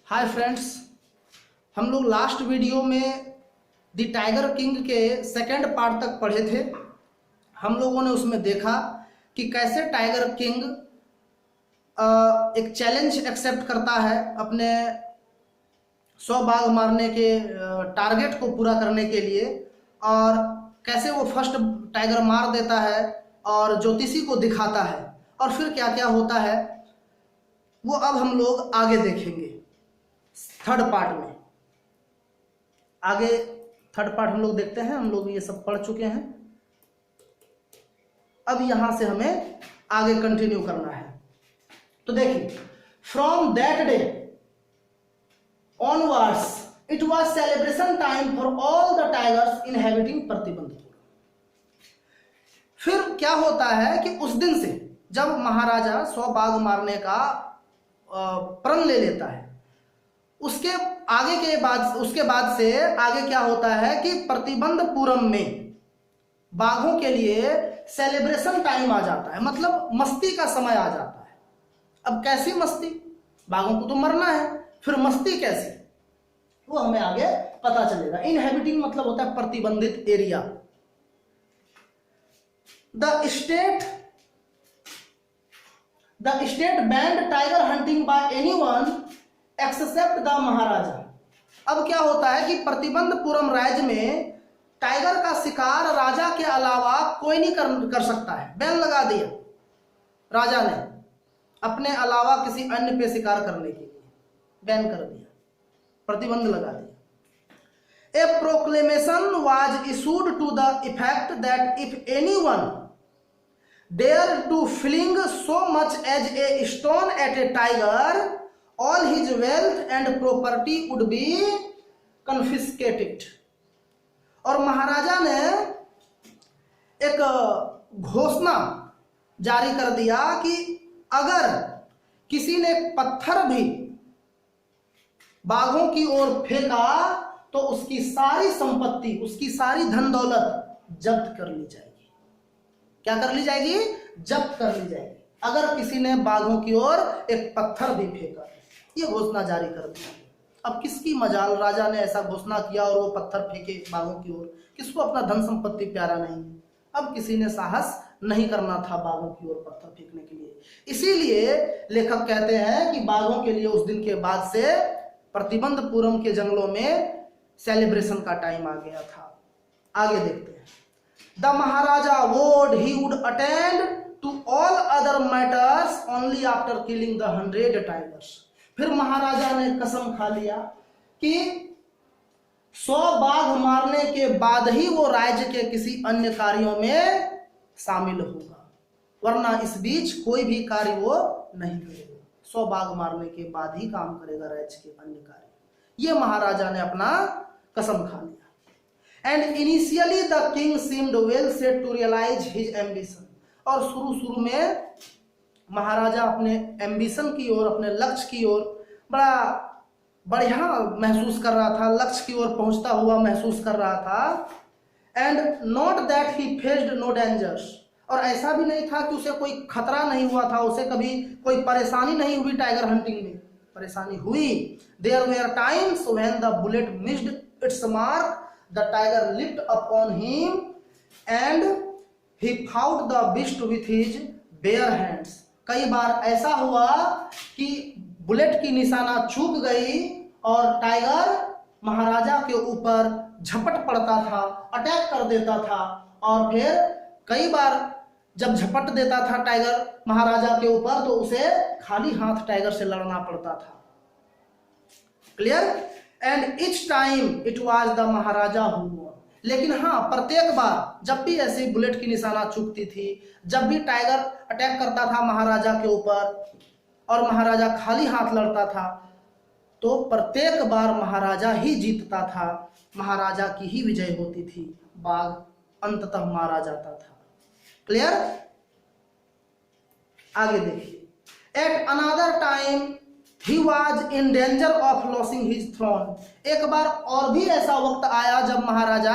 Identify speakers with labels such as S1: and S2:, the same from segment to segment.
S1: Hi friends, हम लोग last video में द टाइगर किंग के सेकंड पार्ट तक पढ़े थे। हम लोगों ने उसमें देखा कि कैसे टाइगर किंग एक चैलेंज एक्सेप्ट करता है अपने 100 बाघ मारने के टारगेट को पूरा करने के लिए, और कैसे वो फर्स्ट टाइगर मार देता है और ज्योतिषी को दिखाता है, और फिर क्या क्या होता है वो अब हम लोग आगे देखेंगे थर्ड पार्ट में। आगे थर्ड पार्ट हम लोग देखते हैं। हम लोग ये सब पढ़ चुके हैं, अब यहां से हमें आगे कंटिन्यू करना है। तो देखिए, from that day onwards it was celebration time for all the tigers inhabiting Pratibandhapur. फिर क्या होता है कि उस दिन से जब महाराजा 100 बाघ मारने का प्रण ले लेता है, उसके बाद से आगे क्या होता है कि प्रतिबंधपुरम में बाघों के लिए सेलिब्रेशन टाइम आ जाता है, मतलब मस्ती का समय आ जाता है। अब कैसी मस्ती? बाघों को तो मरना है, फिर मस्ती कैसी वो हमें आगे पता चलेगा। इनहेबिटिंग मतलब होता है प्रतिबंधित area. The state banned tiger hunting by anyone except the maharaja. अब क्या होता है कि प्रतिबंधपुरम राज्य में टाइगर का शिकार राजा के अलावा कोई नहीं कर सकता है। बैन लगा दिया राजा ने, अपने अलावा किसी अन्य पे शिकार करने के लिए बैन कर दिया, प्रतिबंध लगा दिया। A proclamation was issued to the effect that if anyone dare to fling so much as a stone at a tiger, all his wealth and property would be confiscated। और महाराजा ने एक घोषणा जारी कर दिया कि अगर किसी ने पत्थर भी बाघों की ओर फेंका तो उसकी सारी संपत्ति, उसकी सारी धन दौलत जब्त कर ली जाएगी। क्या कर ली जाएगी? जब्त कर ली जाएगी, अगर किसी ने बाघों की ओर एक पत्थर भी फेंका। ये घोषणा जारी कर दी। अब किसकी मजाल, राजा ने ऐसा घोषणा किया और वो पत्थर फेंके बाघों की ओर। किसको अपना धन संपत्ति प्यारा नहीं है? अब किसी ने साहस नहीं करना था बाघों की ओर पत्थर फेंकने के लिए। इसीलिए लेखक कहते हैं कि बाघों के लिए उस दिन के बाद से प्रतिबंधपुरम के जंगलों में सेलिब्रेशन का टाइम आ गया था। आगे देखते हैं। The Maharaja vowed he would attend to all other matters only after killing the 100 tigers. फिर महाराजा ने कसम खा लिया कि 100 बाघ मारने के बाद ही वो राज्य के किसी अन्य कार्यों में शामिल होगा, वरना इस बीच कोई भी कार्य वो नहीं करेगा। 100 बाघ मारने के बाद ही काम करेगा राज्य के अन्य कार्य। ये महाराजा ने अपना कसम खा लिया। And initially the king seemed well set to realise his ambition. और शुरू में महाराजा अपने एम्बिशन की ओर, अपने लक्ष्य की ओर बड़ा बढ़िया महसूस कर रहा था, लक्ष्य की ओर पहुंचता हुआ महसूस कर रहा था। And not that he faced no dangers. और ऐसा भी नहीं था कि उसे कोई खतरा नहीं हुआ था, उसे कभी कोई परेशानी नहीं हुई। टाइगर हंटिंग में परेशानी हुई। There were times when the bullet missed its mark, the tiger leapt upon him and he fought the beast with his bare hands. कई बार ऐसा हुआ कि बुलेट की निशाना चूक गई और टाइगर महाराजा के ऊपर झपट पड़ता था, अटैक कर देता था। और फिर कई बार जब झपट देता था टाइगर महाराजा के ऊपर तो उसे खाली हाथ टाइगर से लड़ना पड़ता था। Clear? And each time it was the Maharaja who won. लेकिन हाँ, प्रत्येक बार जब भी ऐसी बुलेट की निशाना चूकती थी, जब भी टाइगर अटैक करता था महाराजा के ऊपर और महाराजा खाली हाथ लड़ता था, तो प्रत्येक बार महाराजा ही जीतता था, महाराजा की ही विजय होती थी, बाघ अंततः मारा जाता था। क्लियर? आगे देखिए। At another time he was in danger of losing his throne. एक बार और भी ऐसा वक्त आया जब महाराजा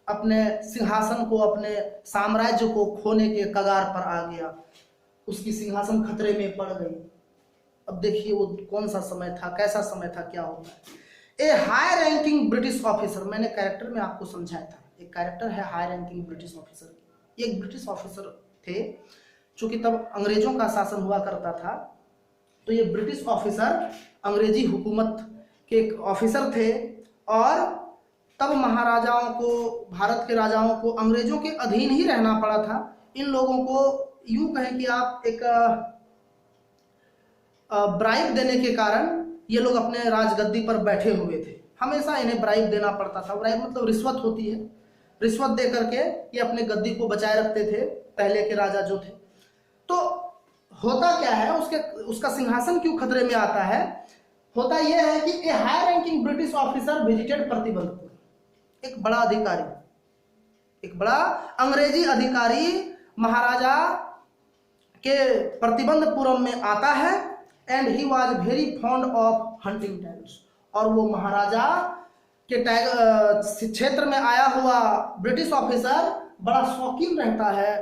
S1: अपने सिंहासन को, अपने साम्राज्य को खोने के कगार पर आ गया। उसकी सिंहासन खतरे में पड़ गई। अब देखिए वो कौन सा समय था, कैसा समय था, क्या होता है। ए हाई रैंकिंग ब्रिटिश ऑफिसर, मैंने कैरेक्टर में आपको समझाया था, एक कैरेक्टर है हाई रैंकिंग ब्रिटिश ऑफिसर। एक ब्रिटिश ऑफिसर थे, चूंकि तब अंग्रेजों का शासन हुआ करता था, तो ये ब्रिटिश ऑफिसर अंग्रेजी हुकूमत के एक ऑफिसर थे, और तब महाराजाओं को, भारत के राजाओं को अंग्रेजों के अधीन ही रहना पड़ा था। इन लोगों को यूं कहें कि आप एक ब्राइब देने के कारण ये लोग अपने राजगद्दी पर बैठे हुए थे। हमेशा इन्हें ब्राइब देना पड़ता था। ब्राइब मतलब रिश्वत होती है, रिश्वत दे करके ये अपने गद्दी को बचाए रखते थे, पहले के राजा जो थे। तो होता क्या है, उसका सिंहासन क्यों खतरे में आता है? होता यह है कि a high ranking British officer visited Pratibandhapur. एक बड़ा अधिकारी, एक बड़ा अंग्रेजी अधिकारी महाराजा के प्रतिबंधपुरम में आता है, and he was very fond of hunting tigers. और वो महाराजा के क्षेत्र में आया हुआ ब्रिटिश ऑफिसर बड़ा शौकीन रहता है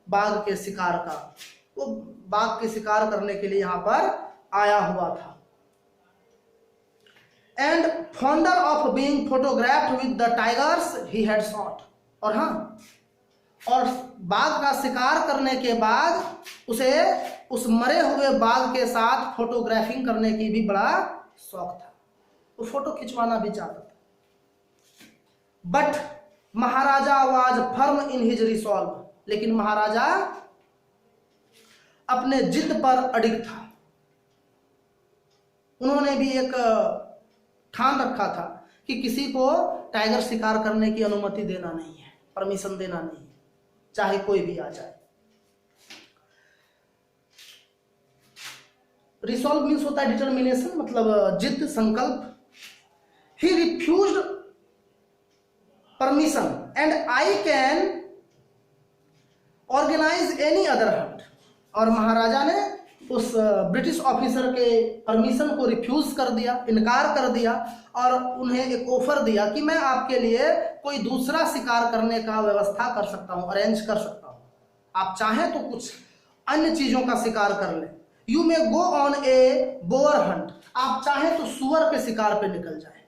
S1: बाघ के शिकार का। वो बाघ के शिकार करने के लिए यहाँ पर आया हुआ था। And fonder of being photographed with the tigers he had shot. और हाँ, और बाघ का शिकार करने के बाद उसे उस मरे हुए बाघ के साथ फोटोग्राफिंग करने की भी बड़ा शौक था, वो फोटो खिंचवाना भी चाहता था। But Maharaja was firm in his resolve. लेकिन महाराजा अपने जिद पर अडिग था। उन्होंने भी एक ठान रखा था कि किसी को टाइगर शिकार करने की अनुमति देना नहीं है, परमिशन देना नहीं है, चाहे कोई भी आ जाए। रिसॉल्व मीन्स होता है डिटर्मिनेशन, मतलब जिद, संकल्प। He refused permission and I can organise any other hunt. और महाराजा ने उस ब्रिटिश ऑफिसर के परमिशन को रिफ्यूज कर दिया, इनकार कर दिया, और उन्हें एक ऑफर दिया कि मैं आपके लिए कोई दूसरा शिकार करने का व्यवस्था कर सकता हूं, अरेंज कर सकता हूं। आप चाहें तो कुछ अन्य चीजों का शिकार कर लें। You may go on a boar hunt. आप चाहें तो सुअर के शिकार पे निकल जाए।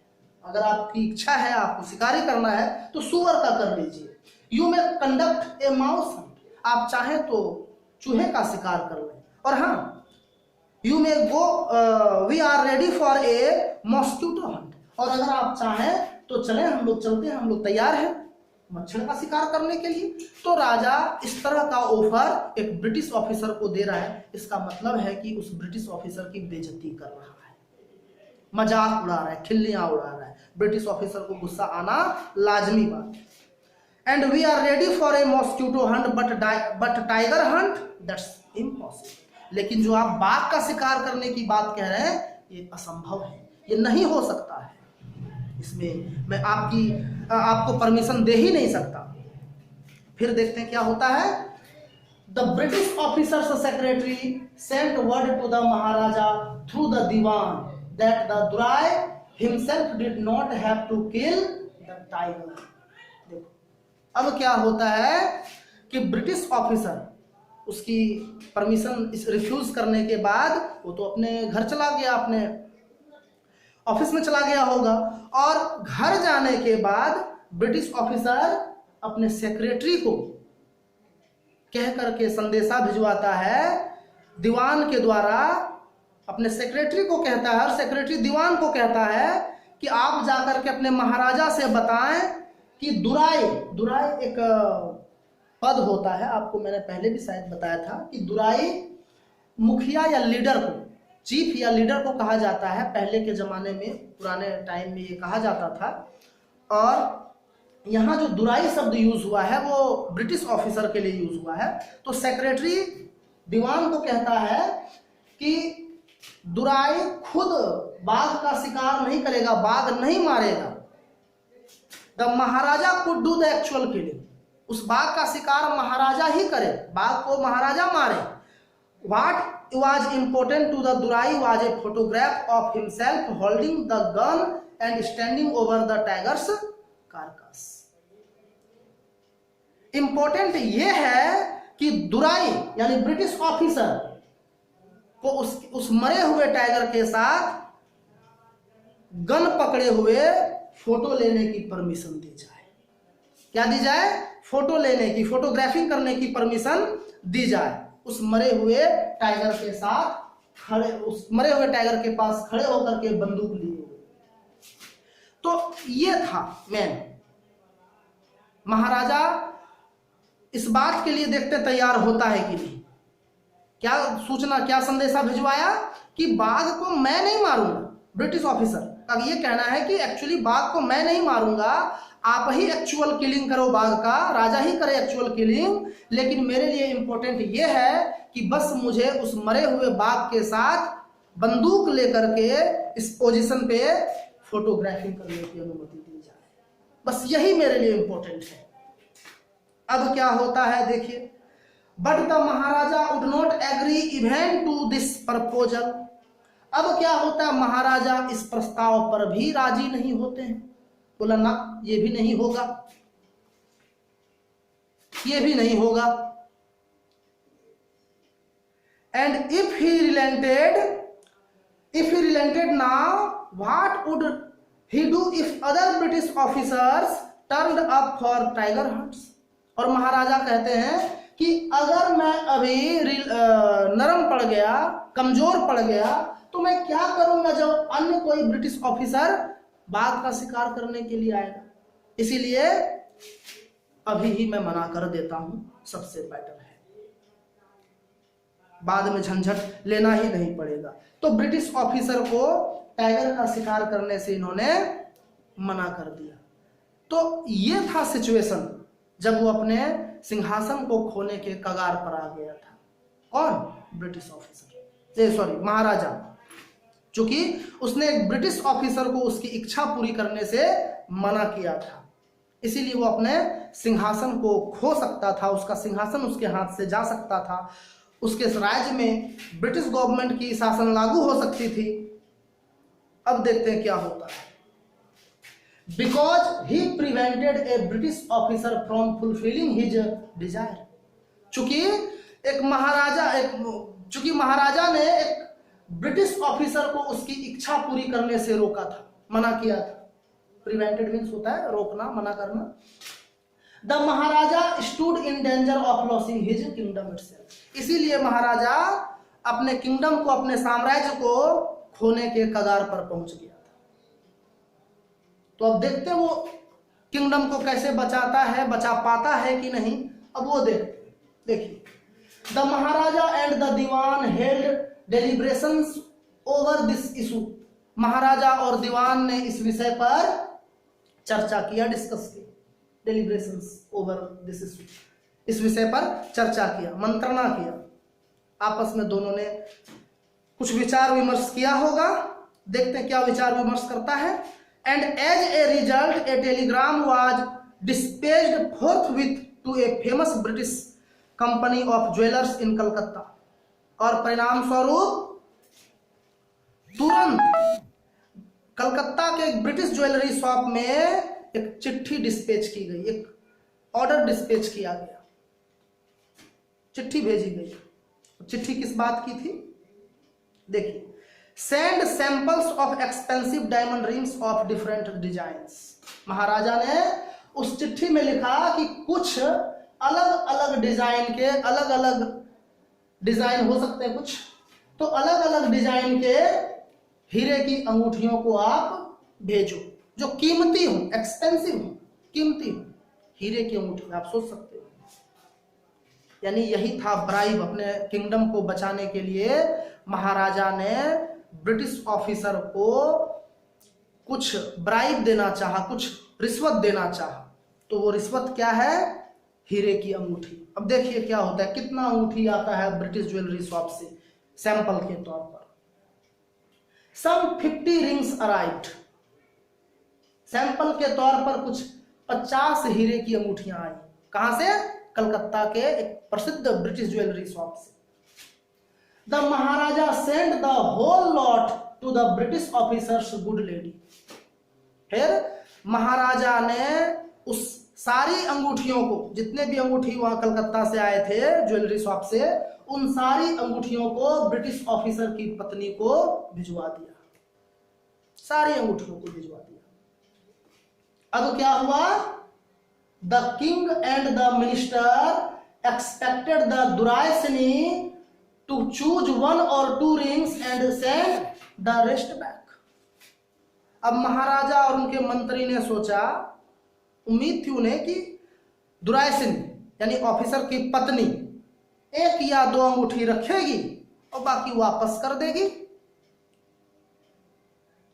S1: अगर आपकी इच्छा है, आपको शिकारी करना है, तो सुअर का कर लीजिए। You may conduct a mouse Hunt. आप चाहें तो चूहे का शिकार कर लें। और हाँ, you may go, we are ready for a mosquito hunt. और अगर आप चाहें तो चलें, हम लोग चलते हैं, हम लोग तैयार हैं मच्छर का शिकार करने के लिए। तो राजा इस तरह का ऑफर एक ब्रिटिश ऑफिसर को दे रहा है। इसका मतलब है कि उस ब्रिटिश ऑफिसर की बेइज्जती कर रहा है, मजाक उड़ा रहा है, खिल्लियां उड़ा रहा है। ब्रिटिश ऑफिसर को गुस्सा आना लाजमी बात है। And we are ready for a mosquito hunt but tiger hunt that's impossible. लेकिन जो आप बाघ का शिकार करने की बात कह रहे हैं, ये असंभव है, ये नहीं हो सकता है। इसमें मैं आपको परमिशन दे ही नहीं सकता। फिर देखते हैं क्या होता है। The British officer's secretary sent word to the Maharaja through the Dewan that the durai himself did not have to kill the tiger. देखो अब क्या होता है कि ब्रिटिश ऑफिसर उसकी परमिशन रिफ्यूज करने के बाद वो तो अपने घर चला गया, अपने ऑफिस में चला गया होगा। और घर जाने के बाद ब्रिटिश ऑफिसर अपने सेक्रेटरी को कह करके संदेशा भिजवाता है दीवान के द्वारा। अपने सेक्रेटरी को कहता है, और सेक्रेटरी दीवान को कहता है कि आप जाकर के अपने महाराजा से बताएं कि दुराई एक पद होता है, आपको मैंने पहले भी शायद बताया था कि दुराई मुखिया या लीडर को, चीफ या लीडर को कहा जाता है। पहले के जमाने में, पुराने टाइम में ये कहा जाता था। और यहाँ जो दुराई शब्द यूज हुआ है वो ब्रिटिश ऑफिसर के लिए यूज हुआ है। तो सेक्रेटरी दीवान को कहता है कि दुराई खुद बाघ का शिकार नहीं करेगा, बाघ नहीं मारेगा। The Maharaja could do the actual killing. उस बाघ का शिकार महाराजा ही करे, बाघ को महाराजा मारे। What was important to the Durai was a photograph of himself holding the gun and standing over the tiger's carcass. Important ये है कि दुराई यानी ब्रिटिश ऑफिसर को उस मरे हुए टाइगर के साथ गन पकड़े हुए फोटो लेने की परमिशन दी जाए। क्या दी जाए? फोटो लेने की, फोटोग्राफी करने की परमिशन दी जाए उस मरे हुए टाइगर के साथ खड़े, उस मरे हुए टाइगर के पास खड़े होकर के बंदूक लिए हुए। तो ये था मेन। महाराजा इस बात के लिए देखते तैयार होता है कि नहीं। क्या सूचना, क्या संदेशा भिजवाया कि बाघ को मैं नहीं मारूंगा। ब्रिटिश ऑफिसर का ये कहना है कि एक्चुअली बाघ को मैं नहीं मारूंगा, आप ही एक्चुअल किलिंग करो बाघ का, राजा ही करे एक्चुअल किलिंग, लेकिन मेरे लिए इंपॉर्टेंट ये है कि बस मुझे उस मरे हुए बाघ के साथ बंदूक लेकर के इस पोजीशन पे फोटोग्राफी करने की अनुमति दी जाए। बस यही मेरे लिए इंपॉर्टेंट है। अब क्या होता है देखिए, but the Maharaja would not agree even to this proposal. अब क्या होता है, महाराजा इस प्रस्ताव पर भी राजी नहीं होते हैं। बोला ना, ये भी नहीं होगा, ये भी नहीं होगा। And if he relented now, what would he do if other British officers turned up for tiger hunts? और महाराजा कहते हैं कि अगर मैं अभी नरम पड़ गया, कमजोर पड़ गया, तो मैं क्या करूंगा जब अन्य कोई ब्रिटिश ऑफिसर बाघ का शिकार करने के लिए आएगा। इसीलिए अभी ही मैं मना कर देता हूं, सबसे बेटर है, बाद में झंझट लेना ही नहीं पड़ेगा। तो ब्रिटिश ऑफिसर को टाइगर का शिकार करने से इन्होंने मना कर दिया। तो ये था सिचुएशन जब वो अपने सिंहासन को खोने के कगार पर आ गया था। कौन? ब्रिटिश ऑफिसर, सॉरी महाराजा, क्योंकि उसने एक ब्रिटिश ऑफिसर को उसकी इच्छा पूरी करने से मना किया था, इसीलिए वो अपने सिंहासन को खो सकता था, उसका सिंहासन उसके हाथ से जा सकता था, उसके राज्य में ब्रिटिश गवर्नमेंट की शासन लागू हो सकती थी। अब देखते हैं क्या होता है। Because he prevented A British officer from fulfilling his Dzire. चूंकि महाराजा ने एक ब्रिटिश ऑफिसर को उसकी इच्छा पूरी करने से रोका था, मना किया था। प्रिवेंटेड मीन्स होता है रोकना, मना करना। The Maharaja stood in danger of losing his kingdom itself. इसीलिए महाराजा अपने किंगडम को, अपने साम्राज्य को खोने के कगार पर पहुंच गया था। तो अब देखते हैं वो किंगडम को कैसे बचाता है, बचा पाता है कि नहीं, अब वो देखते। देखिए, the maharaja and the dewan held deliberations over this issue. Maharaja और दीवान ने इस विषय पर चर्चा किया, डिस्कस किया। डेलिब्रेशंस ओवर दिस इशू, इस विषय पर चर्चा किया, मंत्रणा किया। आपस में दोनों ने कुछ विचार विमर्श किया होगा। देखते हैं क्या विचार विमर्श करता है। And as a result a telegram was dispatched forthwith to a famous British company of jewellers in Calcutta. और परिणाम स्वरूप तुरंत कलकत्ता के एक ब्रिटिश ज्वेलरी शॉप में एक चिट्ठी डिस्पैच की गई, एक ऑर्डर डिस्पैच किया गया, चिट्ठी भेजी गई। चिट्ठी किस बात की थी? देखिए, send samples of expensive diamond rings of different designs. Maharaja ने उस चिट्ठी में लिखा कि कुछ अलग अलग डिजाइन के, अलग अलग डिजाइन हो सकते हैं कुछ, तो अलग अलग डिजाइन के हीरे की अंगूठियों को आप भेजो जो कीमती हो, एक्सपेंसिव हो, कीमती हो। हीरे की अंगूठी आप सोच सकते हो। यानी यही था ब्राइब। अपने किंगडम को बचाने के लिए महाराजा ने ब्रिटिश ऑफिसर को कुछ ब्राइब देना चाहा, कुछ रिश्वत देना चाहा। तो वो रिश्वत क्या है? हीरे की अंगूठी। अब देखिए क्या होता है, कितना अंगूठी आता है ब्रिटिश ज्वेलरी शॉप से सैंपल के तौर पर। सम 50 रिंग्स अराइव्ड। सैंपल के तौर पर कुछ 50 हीरे की अंगूठियां आई। कहां से? कलकत्ता के एक प्रसिद्ध ब्रिटिश ज्वेलरी शॉप से। The Maharaja send the whole lot to the British officer's good lady. फिर महाराजा ने उस सारी अंगूठियों को, जितने भी अंगूठी वहां कलकत्ता से आए थे ज्वेलरी शॉप से, उन सारी अंगूठियों को ब्रिटिश ऑफिसर की पत्नी को भिजवा दिया, सारी अंगूठियों को भिजवा दिया। अब क्या हुआ, the king and the minister expected the duraisani to choose 1 or 2 rings and send the rest back. अब महाराजा और उनके मंत्री ने सोचा, उम्मीद थी उन्हें कि दुरायसनी यानी ऑफिसर की पत्नी 1 या 2 अंगूठी रखेगी और बाकी वापस कर देगी,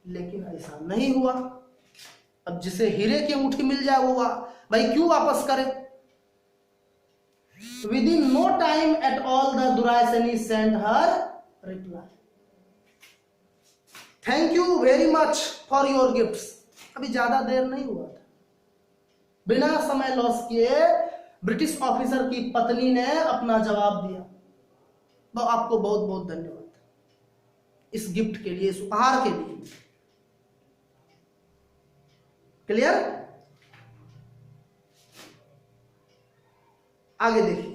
S1: लेकिन ऐसा नहीं हुआ। अब जिसे हीरे की अंगूठी मिल जाए वो भाई क्यों वापस करे। Within no time at all the duraisani send her reply, thank you very much for your gifts. अभी ज्यादा देर नहीं हुआ था, बिना समय लॉस किए ब्रिटिश ऑफिसर की पत्नी ने अपना जवाब दिया, तो आपको बहुत बहुत धन्यवाद इस गिफ्ट के लिए, इस उपहार के लिए। क्लियर? आगे देखिए,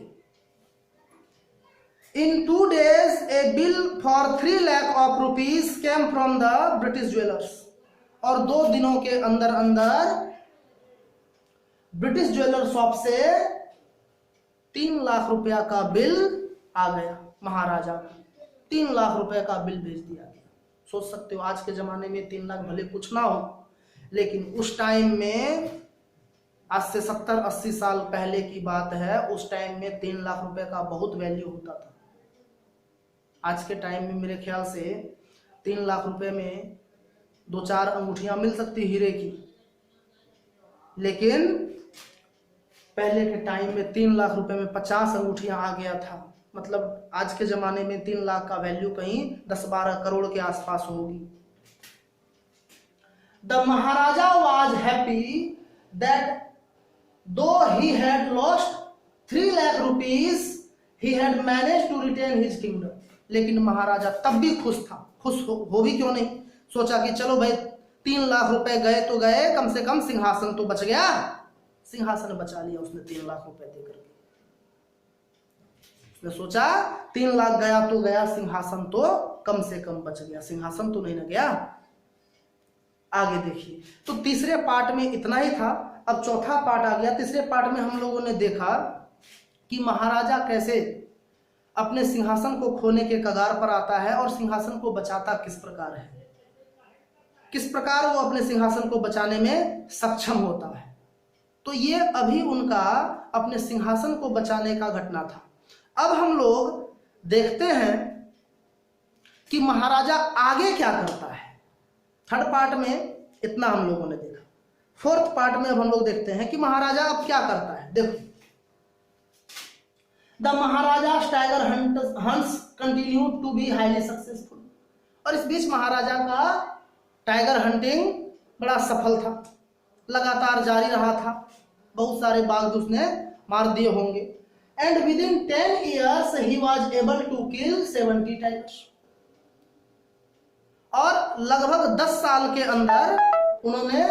S1: इन 2 days A bill for 3 lakh of rupees came from the British jewellers. और 2 दिनों के अंदर अंदर ब्रिटिश ज्वेलर शॉप से 3 लाख रुपया का बिल आ गया। महाराजा का 3 लाख रुपए का बिल भेज दिया गया। सोच सकते हो आज के जमाने में 3 लाख भले कुछ ना हो, लेकिन उस टाइम में, आज से 70-80 साल पहले की बात है, उस टाइम में 3 लाख रुपए का बहुत वैल्यू होता था। आज के टाइम में मेरे ख्याल से 3 लाख रुपए में 2-4 अंगूठियां मिल सकती हीरे की, लेकिन पहले के टाइम में 3 लाख रुपए में 50 अंगूठियां आ गया था। मतलब आज के जमाने में 3 लाख का वैल्यू कहीं 10-12 करोड़ के आसपास होगी। The maharaja was happy that though he had lost 3 lakh rupees he had managed to retain his kingdom. लेकिन महाराजा तब भी खुश था। खुश हो भी क्यों नहीं, सोचा कि चलो भाई 3 लाख रुपए गए तो गए, कम से कम सिंहासन तो बच गया। सिंहासन बचा लिया उसने 3 लाख रुपए देकर के। उसने सोचा 3 लाख गया तो गया, सिंहासन तो कम से कम बच गया, सिंहासन तो नहीं ना गया। आगे देखिए, तो तीसरे पार्ट में इतना ही था। अब चौथा पार्ट आ गया। तीसरे पार्ट में हम लोगों ने देखा कि महाराजा कैसे अपने सिंहासन को खोने के कगार पर आता है और सिंहासन को बचाता किस प्रकार है, किस प्रकार वो अपने सिंहासन को बचाने में सक्षम होता है। तो ये अभी उनका अपने सिंहासन को बचाने का घटना था। अब हम लोग देखते हैं कि महाराजा आगे क्या करता है। थर्ड पार्ट में इतना हम लोगों ने देखा। फोर्थ पार्ट में अब हम लोग देखते हैं कि महाराजा अब क्या करता है। देखो, the Maharaja tiger hunts continue to be highly successful. और इस बीच महाराजा का टाइगर हंटिंग बड़ा सफल था, लगातार जारी रहा था। बहुत सारे बाघ उसने मार दिए होंगे। And within 10 years he was able to kill 70 tigers. और लगभग 10 साल के अंदर उन्होंने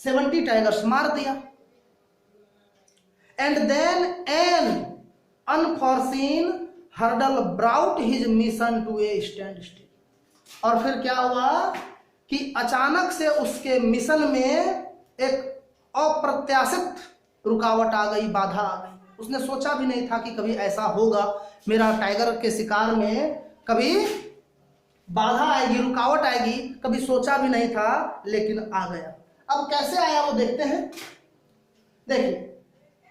S1: 70 टाइगर्स मार दिया। And then an unforeseen hurdle brought his mission to a standstill. और फिर क्या हुआ कि अचानक से उसके मिशन में एक अप्रत्याशित रुकावट आ गई, बाधा आ गई। उसने सोचा भी नहीं था कि कभी ऐसा होगा, मेरा टाइगर के शिकार में कभी बाधा आएगी, रुकावट आएगी, कभी सोचा भी नहीं था, लेकिन आ गया। अब कैसे आया वो देखते हैं। देखिए,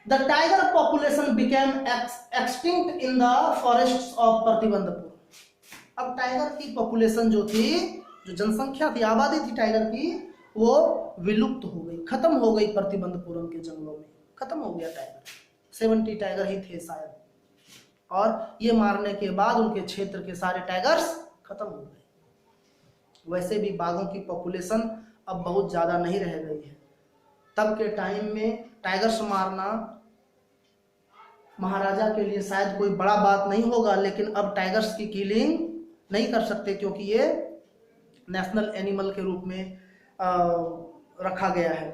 S1: the tiger population became extinct in the forests of Pratibandhapur. अब टाइगर की पॉपुलेशन जो थी, जो जनसंख्या थी, आबादी थी टाइगर की, वो विलुप्त हो गई, खत्म हो गई। प्रतिबंधपुरम के जंगलों में खत्म हो गया टाइगर। 70 टाइगर ही थे शायद, और ये मारने के बाद उनके क्षेत्र के सारे टाइगर्स खत्म हो गए। वैसे भी बाघों की पॉपुलेशन अब बहुत ज़्यादा नहीं रह गई है। तब के टाइम में टाइगर्स मारना महाराजा के लिए शायद कोई बड़ा बात नहीं होगा, लेकिन अब टाइगर्स की किलिंग नहीं कर सकते, क्योंकि ये नेशनल एनिमल के रूप में रखा गया है।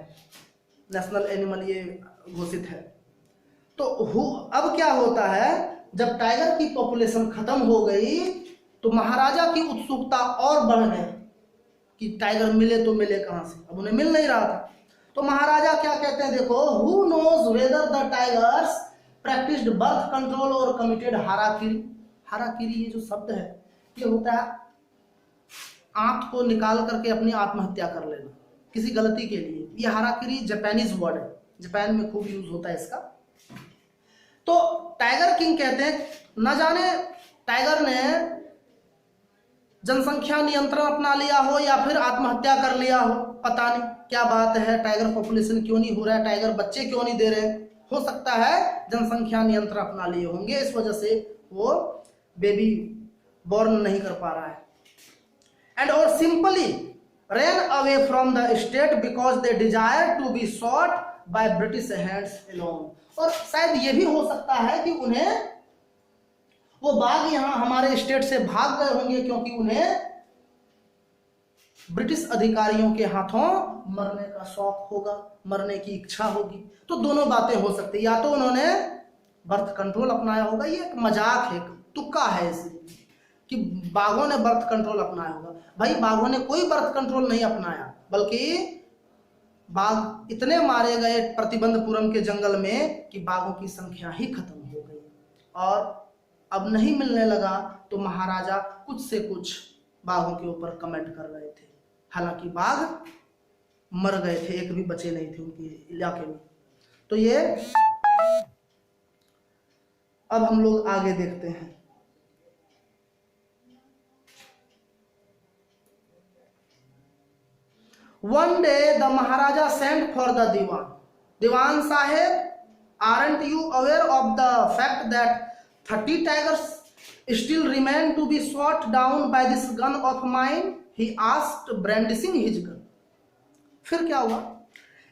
S1: नेशनल एनिमल ये घोषित है। तो अब क्या होता है, जब टाइगर की पॉपुलेशन खत्म हो गई तो महाराजा की उत्सुकता और बढ़ गई कि टाइगर मिले तो मिले कहां से, अब उन्हें मिल नहीं रहा था। तो महाराजा क्या कहते हैं देखो, who knows whether the tigers practised birth control और कमिटेड हाराकिरी। हाराकिरी ये जो शब्द है ये होता है आंत को निकाल करके अपनी आत्महत्या कर लेना किसी गलती के लिए। ये हाराकिरी जापानीज वर्ड है, जापान में खूब यूज होता है इसका। तो टाइगर किंग कहते हैं न जाने टाइगर ने जनसंख्या नियंत्रण अपना लिया हो या फिर आत्महत्या कर लिया हो, पता नहीं क्या बात है, टाइगर पॉपुलेशन क्यों नहीं हो रहा है, टाइगर बच्चे क्यों नहीं दे रहे। हो सकता है जनसंख्या नियंत्रण अपना लिए होंगे, इस वजह से वो बेबी बॉर्न नहीं कर पा रहा है। एंड और simply ran away from the state because they desire to be shot by British hands alone। और शायद ये भी हो सकता है कि उन्हें वो बाघ यहाँ हमारे स्टेट से भाग गए होंगे क्योंकि उन्हें ब्रिटिश अधिकारियों के हाथों मरने का शौक होगा, मरने की इच्छा होगी। तो दोनों बातें हो सकती है, या तो उन्होंने बर्थ कंट्रोल अपनाया होगा, ये एक मजाक है, तुक्का है इसलिए कि बाघों ने बर्थ कंट्रोल अपनाया होगा। भाई बाघों ने कोई बर्थ कंट्रोल नहीं अपनाया, बल्कि बाघ इतने मारे गए प्रतिबंधपुरम के जंगल में कि बाघों की संख्या ही खत्म हो गई और अब नहीं मिलने लगा। तो महाराजा कुछ से कुछ बाघों के ऊपर कमेंट कर रहे थे, हालांकि बाघ मर गए थे, एक भी बचे नहीं थे उनके इलाके में। तो ये अब हम लोग आगे देखते हैं। One day the Maharaja sent for the Diwan. Diwan Sahib, aren't you aware of the fact that 30 tigers still remain to be shot down by this gun of mine? He asked, brandishing his gun. फिर क्या हुआ?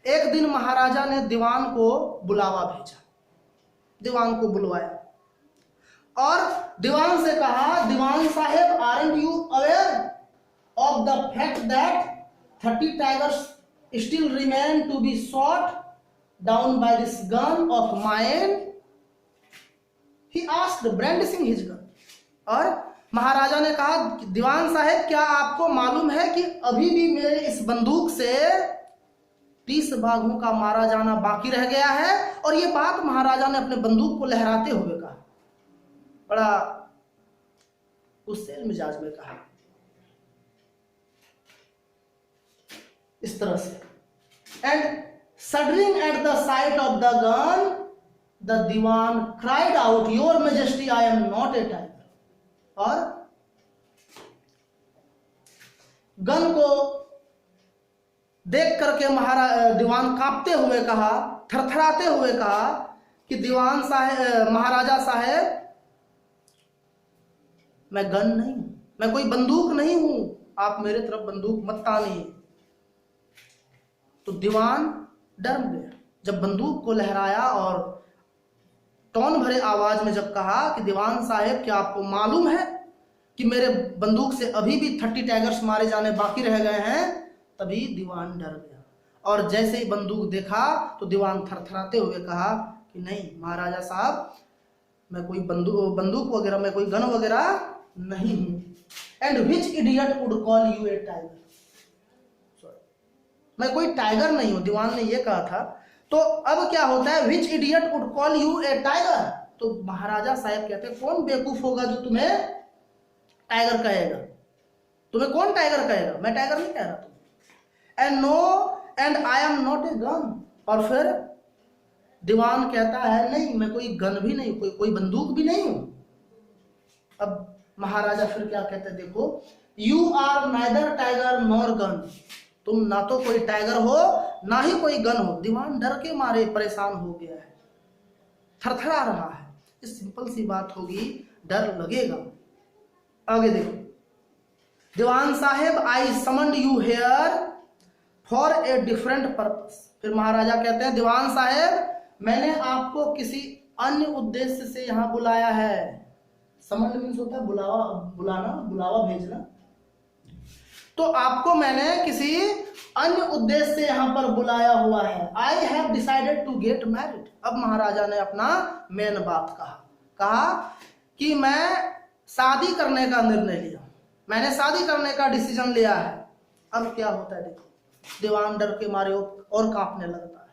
S1: एक दिन महाराजा ने दीवान को बुलावा भेजा, दीवान को बुलवाया और दीवान से कहा, दीवान साहेब, aren't you aware of the fact that 30 tigers still remain to be shot down by this gun of mine? He asked, brandishing his gun. और महाराजा ने कहा, दीवान साहब क्या आपको मालूम है कि अभी भी मेरे इस बंदूक से 30 बाघों का मारा जाना बाकी रह गया है। और ये बात महाराजा ने अपने बंदूक को लहराते हुए कहा, बड़ा गुस्से मिजाज में कहा, इस तरह से। And shuddering at the sight of the gun the dewan cried out, your majesty I am not a tiger. और गन को देख करके दीवान कांपते हुए कहा, थरथराते हुए कहा कि दीवान साहब, महाराजा साहब, मैं गन नहीं हूं, मैं कोई बंदूक नहीं हूं, आप मेरे तरफ बंदूक मत तानिए। तो दीवान डर गया जब बंदूक को लहराया और टोन भरे आवाज में जब कहा कि दीवान साहब क्या आपको मालूम है कि मेरे बंदूक से अभी भी 30 टाइगर्स मारे जाने बाकी रह गए हैं। तभी दीवान डर गया और जैसे ही बंदूक देखा तो दीवान थरथराते हुए कहा कि नहीं महाराजा साहब, मैं कोई बंदूक वगैरह, मैं कोई गन वगैरह नहीं हूं। And which idiot would call you a tiger, मैं कोई टाइगर नहीं हूं, दीवान ने ये कहा था। तो अब क्या होता है, which idiot would call you a tiger. तो महाराजा साहब कहते हैं, कौन बेवकूफ होगा जो तुम्हें टाइगर कहेगा, तुम्हें कौन टाइगर कहेगा, मैं टाइगर नहीं कह रहा तुम्हें। And no and I am not a gun. और फिर दीवान कहता है, नहीं मैं कोई गन भी नहीं, कोई बंदूक भी नहीं हूं। अब महाराजा फिर क्या कहते हैं देखो, you are neither tiger nor gun, तुम ना तो कोई टाइगर हो ना ही कोई गन हो। दीवान डर के मारे परेशान हो गया है, थरथरा रहा है। इस सिंपल सी बात होगी, डर लगेगा। आगे देखो, दीवान साहेब, I summoned you here for a different purpose. फिर महाराजा कहते हैं, दीवान साहेब, मैंने आपको किसी अन्य उद्देश्य से यहां बुलाया है। समन्ड मीन्स होता है बुलावा, बुलाना, बुलावा भेजना। तो आपको मैंने किसी अन्य उद्देश्य से यहां पर बुलाया हुआ है। I have decided to get married. अब महाराजा ने अपना मेन बात कहा कि मैं शादी करने का निर्णय लिया, मैंने शादी करने का डिसीजन लिया है। अब क्या होता है देखो, दीवान डर के मारे और कांपने लगता है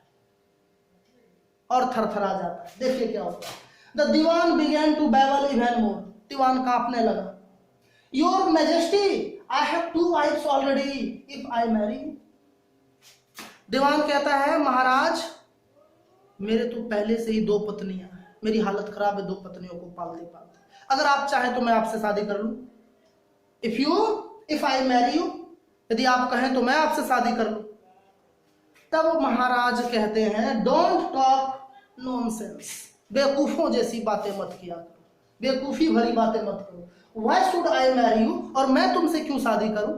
S1: और थरथरा जाता है। देखिए क्या होता है, the dewan began to babble even more, dewan कांपने लगा। Your majesty, I have 2 wives already, if I marry. Dewan कहता है महाराज मेरे तो पहले से ही 2 पत्नियां हैं, मेरी हालत खराब है 2 पत्नियों को पालते पालते, अगर आप चाहें तो मैं आपसे शादी कर लूं। इफ आई मैरी यू, यदि आप कहें तो मैं आपसे शादी कर लूं। तब महाराज कहते हैं डोंट टॉक नॉनसेंस, बेवकूफों जैसी बातें मत किया करो, बेवकूफी भरी बातें मत करो। Why should I marry you, और मैं तुमसे क्यों शादी करूं,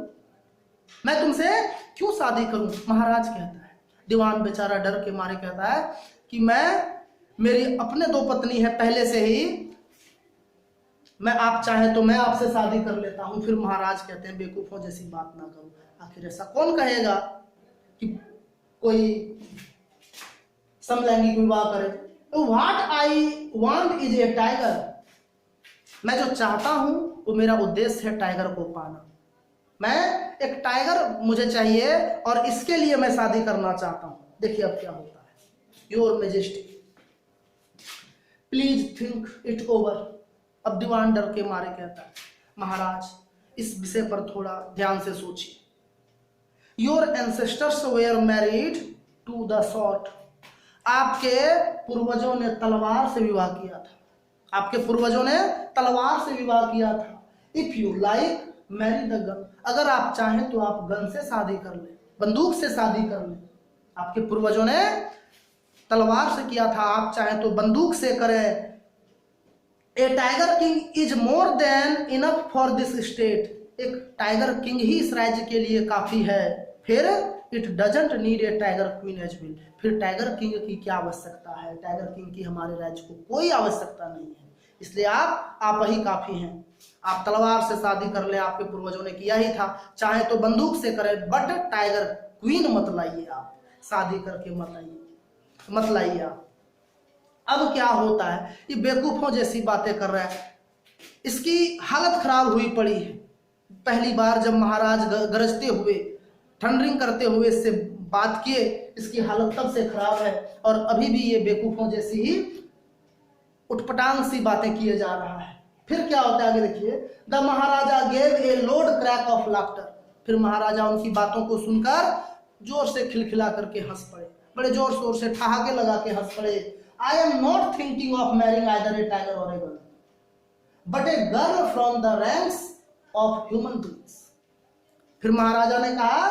S1: मैं तुमसे क्यों शादी करूं, महाराज कहता है। दीवान बेचारा डर के मारे कहता है कि मेरी अपने 2 पत्नी है पहले से ही, मैं आप चाहे तो मैं आपसे शादी कर लेता हूं। फिर महाराज कहते हैं बेवकूफों जैसी बात ना करो, आखिर ऐसा कौन कहेगा कि कोई समलैंगिक विवाह करे। What I want is a tiger, मैं जो चाहता हूं वो मेरा उद्देश्य है टाइगर को पाना, मैं एक टाइगर मुझे चाहिए और इसके लिए मैं शादी करना चाहता हूं। देखिए अब क्या होता है, your majesty please think it over. अब दीवान डर के मारे कहता है महाराज इस विषय पर थोड़ा ध्यान से सोचिए। Your ancestors were married to the sword, आपके पूर्वजों ने तलवार से विवाह किया था, आपके पूर्वजों ने तलवार से विवाह किया था। If you like marry the gun, अगर आप चाहें तो आप गन से शादी कर ले, बंदूक से शादी कर ले। आपके पूर्वजों ने तलवार से किया था, आप चाहें तो बंदूक से करें। A tiger king is more than enough for this state, एक टाइगर किंग ही इस राज्य के लिए काफी है। फिर it doesn't need a tiger queen as well, फिर टाइगर किंग की क्या आवश्यकता है, टाइगर किंग की हमारे राज्य को कोई आवश्यकता नहीं है, इसलिए आप ही काफी हैं। आप तलवार से शादी कर ले, आपके पूर्वजों ने किया ही था, चाहे तो बंदूक से करें, बट टाइगर क्वीन मत लाइए, आप शादी करके मत लाइए आप। अब क्या होता है, ये बेवकूफों जैसी बातें कर रहा है, इसकी हालत खराब हुई पड़ी है। पहली बार जब महाराज गरजते हुए थंडरिंग करते हुए इससे बात किए, इसकी हालत तब से खराब है और अभी भी ये बेवकूफों जैसी ही उटपटांग सी बातें किए जा रहा है। फिर क्या होता है आगे देखिए, the Maharaja gave a load crack of laughter, फिर महाराजा उनकी बातों को सुनकर जोर से खिलखिला करके हंस पड़े, बड़े जोर शोर से ठहाके लगा के हंस पड़े। I am not thinking of marrying either a tiger or a girl but a girl from the ranks of human beings. फिर महाराजा ने कहा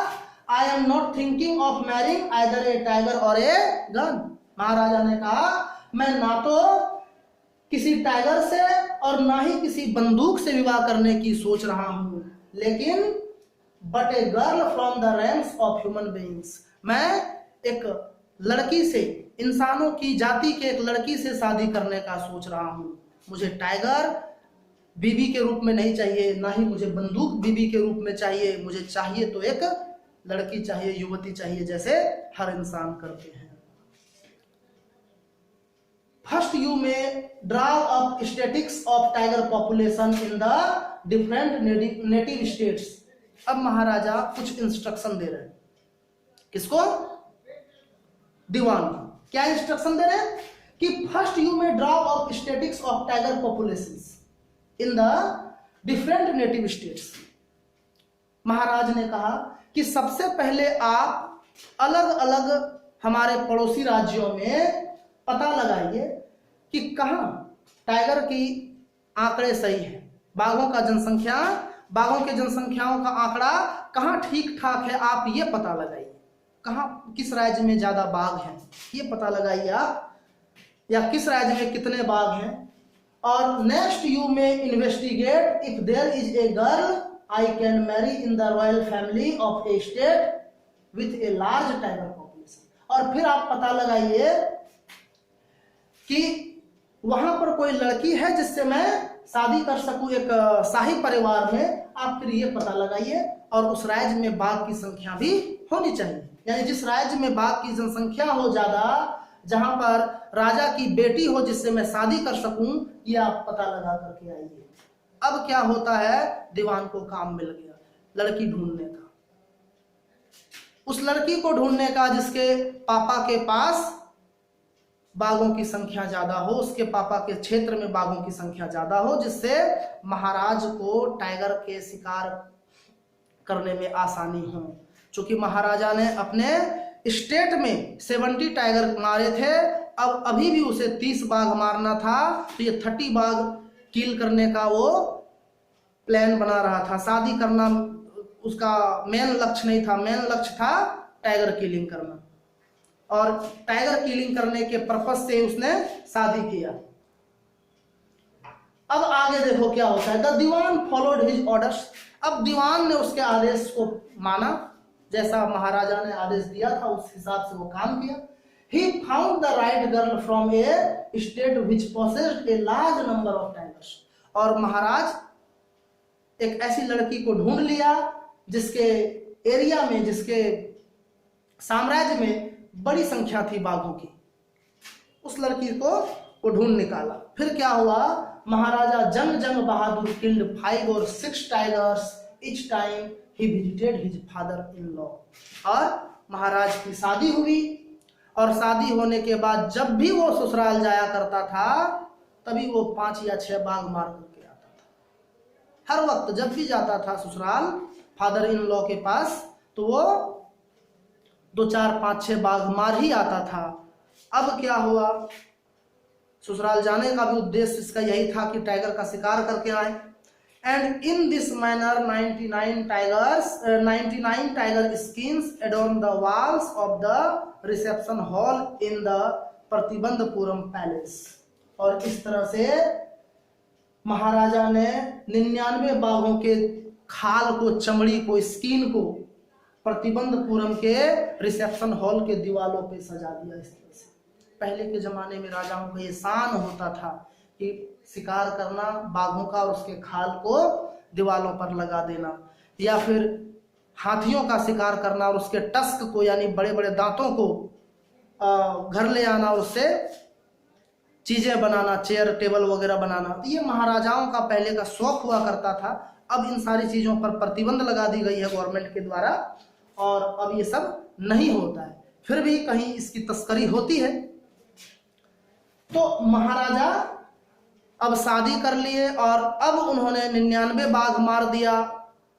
S1: I am not thinking of marrying either a tiger or a gun, महाराजा ने कहा मैं ना तो किसी tiger से और ना ही किसी बंदूक से विवाह करने की सोच रहा हूं, लेकिन but a girl from the ranks of human beings, मैं एक लड़की से, इंसानों की जाति के एक लड़की से शादी करने का सोच रहा हूं। मुझे टाइगर बीबी के रूप में नहीं चाहिए, ना ही मुझे बंदूक बीबी के रूप में चाहिए, मुझे चाहिए तो एक लड़की चाहिए, युवती चाहिए, जैसे हर इंसान करते हैं। First you may draw up statistics of tiger population in the different native states. अब महाराजा कुछ इंस्ट्रक्शन दे रहे हैं, किसको, दीवान को। क्या इंस्ट्रक्शन दे रहे हैं कि first you may draw up statistics of tiger populations in the different native states. Maharaj ने कहा कि सबसे पहले आप अलग अलग हमारे पड़ोसी राज्यों में पता लगाइए कि कहां टाइगर की आंकड़े सही है, बाघों के जनसंख्याओं का आंकड़ा कहां ठीक ठाक है, आप ये पता लगाइए। कहां किस राज्य में ज्यादा बाघ हैं ये पता लगाइए आप, या किस राज्य में कितने बाघ हैं। और next you may investigate if there is a girl I can marry in the royal family of a state with a large tiger population. और फिर आप पता लगाइए कि वहां पर कोई लड़की है जिससे मैं शादी कर सकूं एक शाही परिवार में, आप फिर ये पता लगाइए। और उस राज्य में बाघ की संख्या भी होनी चाहिए, यानी जिस राज्य में बाघ की जनसंख्या हो ज्यादा, जहां पर राजा की बेटी हो जिससे मैं शादी कर सकूं, ये आप पता लगा करके आइए। अब क्या होता है, दीवान को काम मिल गया लड़की ढूंढने का, उस लड़की को ढूंढने का जिसके पापा के पास बाघों की संख्या ज्यादा हो, उसके पापा के क्षेत्र में बाघों की संख्या ज्यादा हो, जिससे महाराज को टाइगर के शिकार करने में आसानी हो। चूंकि महाराजा ने अपने स्टेट में 70 टाइगर मारे थे, अब अभी भी उसे 30 बाघ मारना था, तो ये 30 बाघ किल करने का वो प्लान बना रहा था। शादी करना उसका मेन लक्ष्य नहीं था, मेन लक्ष्य था टाइगर किलिंग करना, और टाइगर किलिंग करने के पर्पस से उसने शादी किया। अब आगे देखो क्या होता है। The Dewan followed his orders. अब दीवान ने उसके आदेश को माना, जैसा महाराजा ने आदेश दिया था उस हिसाब से वो काम किया। He found the right girl from a state which possessed a large number of tigers। और महाराज एक ऐसी लड़की को ढूंढ लिया जिसके एरिया में, जिसके साम्राज्य में बड़ी संख्या थी बाघों की। उस लड़की को वो ढूंढ निकाला। फिर क्या हुआ, Maharaja Jung Bahadur killed 5 or 6 tigers each time he visited his father-in-law। और महाराज की शादी हुई, और शादी होने के बाद जब भी वो ससुराल जाया करता था तभी वो 5 या 6 बाघ मार करके आता था। हर वक्त जब भी जाता था ससुराल फादर इन लॉ के पास, तो वो 2, 4, 5, 6 बाघ मार ही आता था। अब क्या हुआ, ससुराल जाने का भी उद्देश्य इसका यही था कि टाइगर का शिकार करके आए। And in this manner 99 tiger skins adorn the walls of the reception hall in the Pratibandapuram palace. और इस तरह से महाराजा ने 99 बाघों के खाल को, चमड़ी को, स्किन को प्रतिबंधपुरम के रिसेप्शन हॉल के दीवालों पे सजा दिया। इस तरह से पहले के जमाने में राजाओं का ये शान होता था कि शिकार करना बाघों का और उसके खाल को दीवालों पर लगा देना, या फिर हाथियों का शिकार करना और उसके टस्क को, यानी बड़े बड़े दांतों को घर ले आना और उससे चीजें बनाना, चेयर टेबल वगैरह बनाना। तो ये महाराजाओं का पहले का शौक हुआ करता था। अब इन सारी चीजों पर प्रतिबंध लगा दी गई है गवर्नमेंट के द्वारा, और अब ये सब नहीं होता है। फिर भी कहीं इसकी तस्करी होती है। तो महाराजा अब शादी कर लिए, और अब उन्होंने 99 बाघ मार दिया,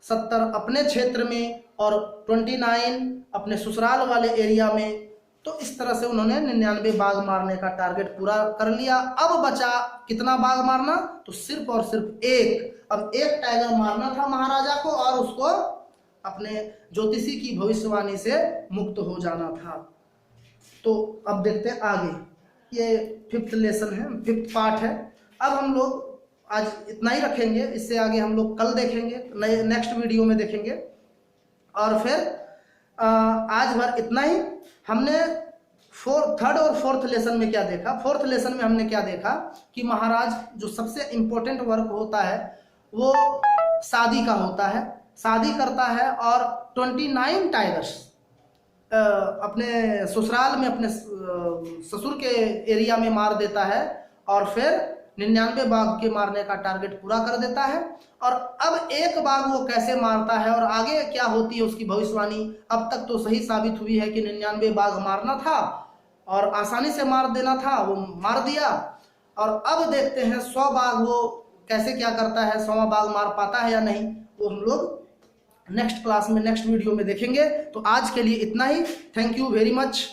S1: 70 अपने क्षेत्र में और 29 अपने ससुराल वाले एरिया में। तो इस तरह से उन्होंने 99 बाघ मारने का टारगेट पूरा कर लिया। अब बचा कितना बाघ मारना, तो सिर्फ और सिर्फ एक। अब एक टाइगर मारना था महाराजा को, और उसको अपने ज्योतिषी की भविष्यवाणी से मुक्त हो जाना था। तो अब देखते हैं आगे, ये 5th लेसन है, 5th पार्ट है। अब हम लोग आज इतना ही रखेंगे, इससे आगे हम लोग कल देखेंगे, नए नेक्स्ट वीडियो में देखेंगे। और फिर आज भर इतना ही। हमने 3rd और 4th लेसन में क्या देखा। 4th लेसन में हमने क्या देखा कि महाराज जो सबसे इम्पोर्टेंट वर्क होता है वो शादी का होता है, शादी करता है, और 29 टाइगर्स अपने ससुराल में, अपने ससुर के एरिया में मार देता है, और फिर 99 बाघ के मारने का टारगेट पूरा कर देता है। और अब एक बाघ वो कैसे मारता है और आगे क्या होती है उसकी भविष्यवाणी, अब तक तो सही साबित हुई है कि 99 बाघ मारना था और आसानी से मार देना था, वो मार दिया। और अब देखते हैं 100 बाघ वो कैसे क्या करता है, 100वां बाघ मार पाता है या नहीं, वो हम लोग नेक्स्ट क्लास में, नेक्स्ट वीडियो में देखेंगे। तो आज के लिए इतना ही। Thank you very much.